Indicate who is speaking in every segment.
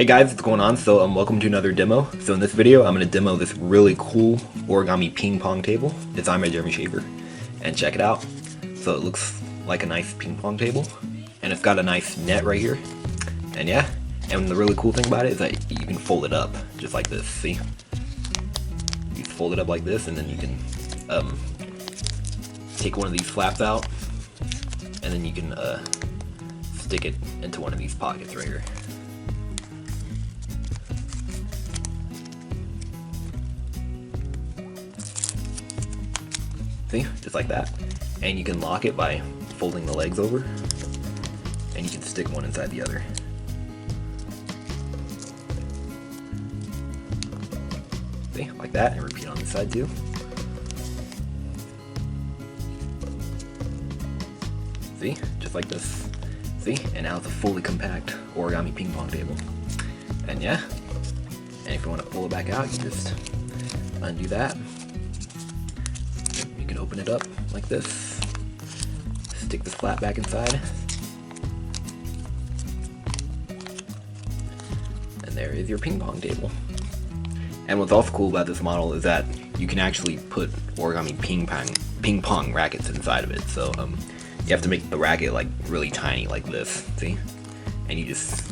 Speaker 1: Hey guys, what's going on? So welcome to another demo. So in this video, I'm going to demo this really cool origami ping pong table designed by Jeremy Shafer. And check it out. So it looks like a nice ping pong table. And it's got a nice net right here. And yeah, and the really cool thing about it is that you can fold it up just like this, see? You fold it up like this and then you can take one of these flaps out. And then you can stick it into one of these pockets right here. See, just like that. And you can lock it by folding the legs over, and you can stick one inside the other. See, like that, and repeat on this side too. See, just like this. See, and now it's a fully compact origami ping pong table. And yeah, and if you want to pull it back out, you just undo that. You can open it up like this, stick this flat back inside, and there is your ping pong table. And what's also cool about this model is that you can actually put origami ping pong rackets inside of it. So you have to make the racket like really tiny like this, see? And you just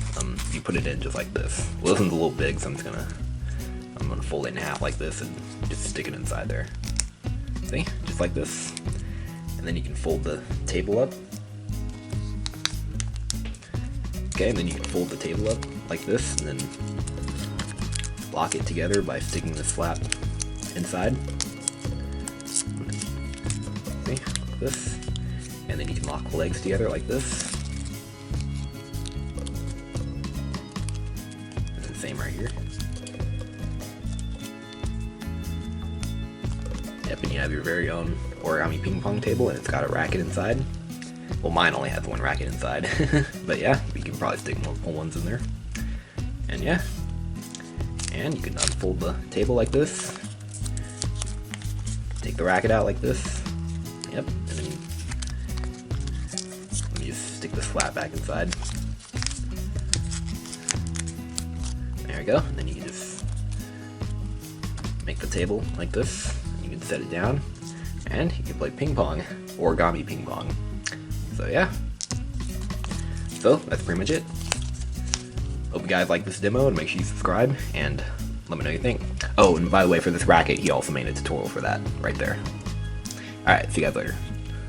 Speaker 1: you put it in just like this. Well, this one's a little big, so I'm gonna fold it in half like this and just stick it inside there. See, just like this. And then you can fold the table up. Okay, and then you can fold the table up like this, and then lock it together by sticking this flap inside. See, like this. And then you can lock the legs together like this. And then same right here. Yep, and you have your very own origami ping pong table, and it's got a racket inside. Well, mine only has one racket inside, but yeah, you can probably stick multiple ones in there. And yeah, and you can unfold the table like this. Take the racket out like this. Yep, and then you just stick this flat back inside. There we go. And then you can just make the table like this. You can set it down, and you can play ping pong, origami ping pong. So yeah, so that's pretty much it. Hope you guys like this demo, and make sure you subscribe, and let me know what you think. Oh, and by the way, for this racket, he also made a tutorial for that right there. Alright, see you guys later.